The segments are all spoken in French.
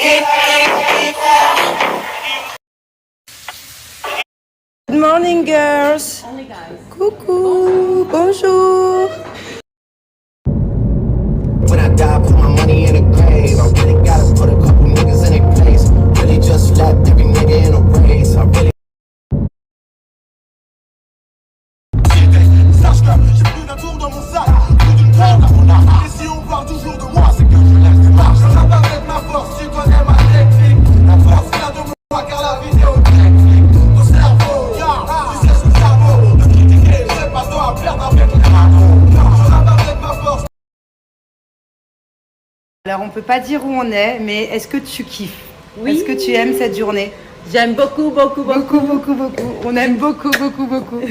Good morning, girls. Coucou, bonjour. When I die, put my money in a grave. I really gotta put a couple niggas in their place. Really just left every nigga in a race. I really. Sache que j'ai plus d'un tour dans mon sac, plus d'une corde à mon arc. Et si on parle toujours de moi, c'est que je laisse des marches. Je rappe avec ma force, tu connais ma technique. La force vient de moi car la vidéo technique. Ton cerveau, tu sais son cerveau. Ne critiquer, c'est pas toi à perdre avec les marmots. Je rappe avec ma force. Alors on peut pas dire où on est, mais est-ce que tu kiffes? Oui. Est-ce que tu aimes cette journée? J'aime beaucoup, beaucoup, beaucoup. Beaucoup, beaucoup, beaucoup. On aime beaucoup, beaucoup, beaucoup.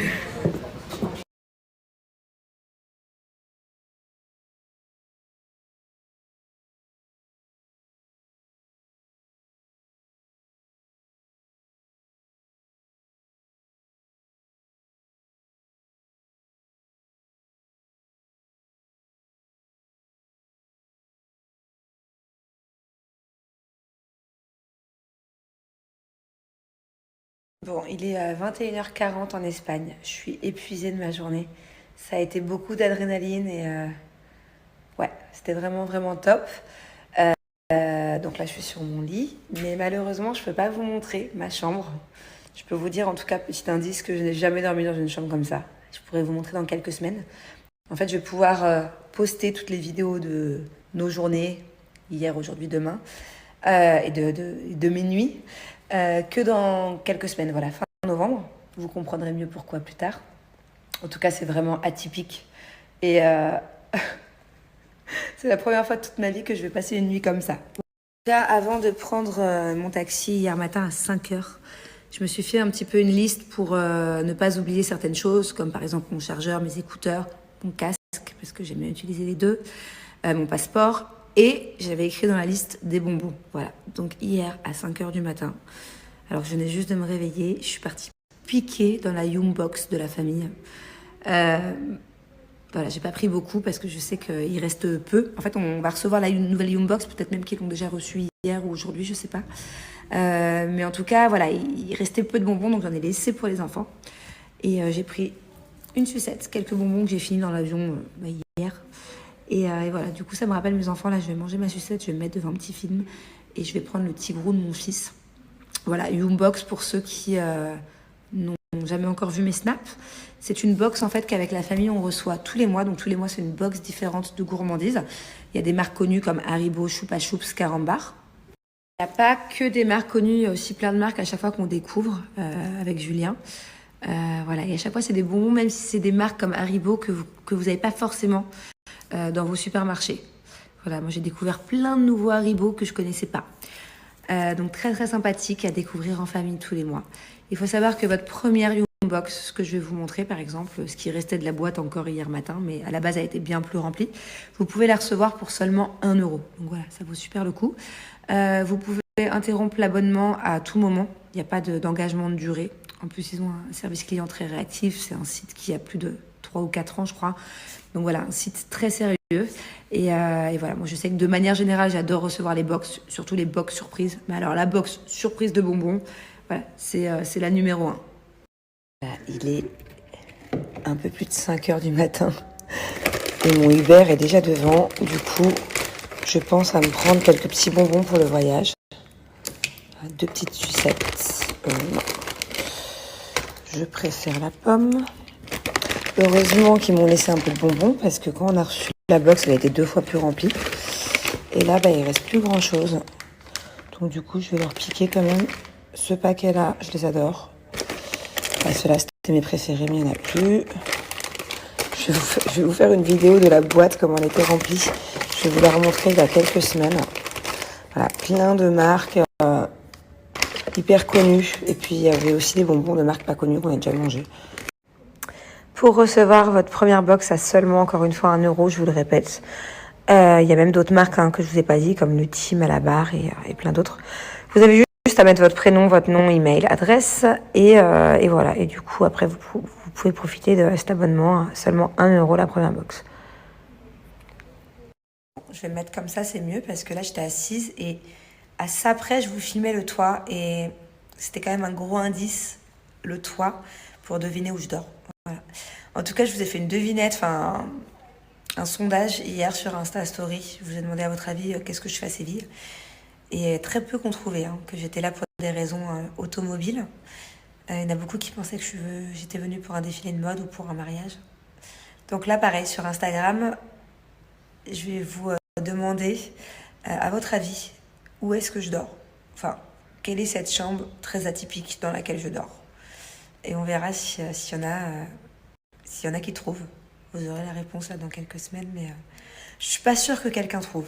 Bon, il est 21h40 en Espagne. Je suis épuisée de ma journée. Ça a été beaucoup d'adrénaline et ouais, c'était vraiment, vraiment top. Donc là, je suis sur mon lit, mais malheureusement, je peux pas vous montrer ma chambre. Je peux vous dire, en tout cas, petit indice, que je n'ai jamais dormi dans une chambre comme ça. Je pourrais vous montrer dans quelques semaines. En fait, je vais pouvoir poster toutes les vidéos de nos journées, hier, aujourd'hui, demain, et de mes nuits, que dans quelques semaines, voilà, fin novembre. Vous comprendrez mieux pourquoi plus tard. En tout cas, c'est vraiment atypique. Et c'est la première fois de toute ma vie que je vais passer une nuit comme ça. Déjà, avant de prendre mon taxi hier matin à 5h, je me suis fait un petit peu une liste pour ne pas oublier certaines choses, comme par exemple mon chargeur, mes écouteurs, mon casque, parce que j'aime bien utiliser les deux, mon passeport, et j'avais écrit dans la liste des bonbons. Voilà, donc hier à 5h du matin, alors je venais juste de me réveiller, je suis partie piquer dans la Yumbox de la famille. Voilà, j'ai pas pris beaucoup parce que je sais qu'il reste peu. En fait, on va recevoir une nouvelle Yumbox, peut-être même qu'ils l'ont déjà reçue hier ou aujourd'hui, je sais pas. Mais en tout cas, voilà, il restait peu de bonbons, donc j'en ai laissé pour les enfants. Et j'ai pris une sucette, quelques bonbons que j'ai fini dans l'avion hier. Et voilà, du coup, ça me rappelle mes enfants. Là, je vais manger ma sucette, je vais me mettre devant un petit film et je vais prendre le petit gros de mon fils. Voilà, Yumbox pour ceux qui n'ont jamais encore vu mes snaps. C'est une box en fait qu'avec la famille on reçoit tous les mois. Donc tous les mois c'est une box différente de gourmandises. Il y a des marques connues comme Haribo, Choupa Choups, Carambar. Il n'y a pas que des marques connues, il y a aussi plein de marques à chaque fois qu'on découvre avec Julien. Voilà, et à chaque fois c'est des bonbons, même si c'est des marques comme Haribo que vous n'avez pas forcément dans vos supermarchés. Voilà, moi j'ai découvert plein de nouveaux Haribo que je connaissais pas. Donc très très sympathique à découvrir en famille tous les mois. Il faut savoir que votre première Yumbox, ce que je vais vous montrer par exemple, ce qui restait de la boîte encore hier matin, mais à la base a été bien plus rempli, vous pouvez la recevoir pour seulement 1 euro. Donc voilà, ça vaut super le coup. Vous pouvez interrompre l'abonnement à tout moment, il n'y a pas d'engagement de durée. En plus, ils ont un service client très réactif, c'est un site qui a plus de 3 ou 4 ans je crois. Donc voilà, un site très sérieux. Et voilà, moi je sais que de manière générale, j'adore recevoir les box, surtout les box surprises. Mais alors la box surprise de bonbons, voilà, c'est la numéro 1. Voilà, il est un peu plus de 5h du matin et mon Uber est déjà devant. Du coup, je pense à me prendre quelques petits bonbons pour le voyage. 2 petites sucettes. Non. Je préfère la pomme. Heureusement qu'ils m'ont laissé un peu de bonbons parce que quand on a reçu la box, elle a été 2 fois plus remplie. Et là, il reste plus grand chose. Donc du coup, je vais leur piquer quand même ce paquet-là. Je les adore. Ceux-là, c'était mes préférés, mais il n'y en a plus. Je vais vous faire une vidéo de la boîte, comment elle était remplie. Je vais vous la remontrer il y a quelques semaines. Voilà, plein de marques hyper connues. Et puis, il y avait aussi des bonbons de marques pas connues qu'on a déjà mangé. Pour recevoir votre première box à seulement, encore une fois, 1 euro, je vous le répète. Il y a même d'autres marques que je vous ai pas dit, comme le Team à la barre et plein d'autres. Vous avez juste à mettre votre prénom, votre nom, email, adresse, et voilà. Et du coup, après, vous pouvez profiter de cet abonnement à seulement 1 euro la première box. Je vais me mettre comme ça, c'est mieux, parce que là, j'étais assise et À ça près, je vous filmais le toit et c'était quand même un gros indice, le toit, pour deviner où je dors. Voilà. En tout cas, je vous ai fait une devinette, enfin un sondage hier sur Insta Story. Je vous ai demandé à votre avis qu'est-ce que je fais à Séville. Et très peu qu'on trouvait que j'étais là pour des raisons automobiles. Il y en a beaucoup qui pensaient que j'étais venue pour un défilé de mode ou pour un mariage. Donc là, pareil, sur Instagram, je vais vous demander, à votre avis, où est-ce que je dors? Enfin, quelle est cette chambre très atypique dans laquelle je dors? Et on verra s'il y en a qui trouvent. Vous aurez la réponse là dans quelques semaines, mais je suis pas sûre que quelqu'un trouve.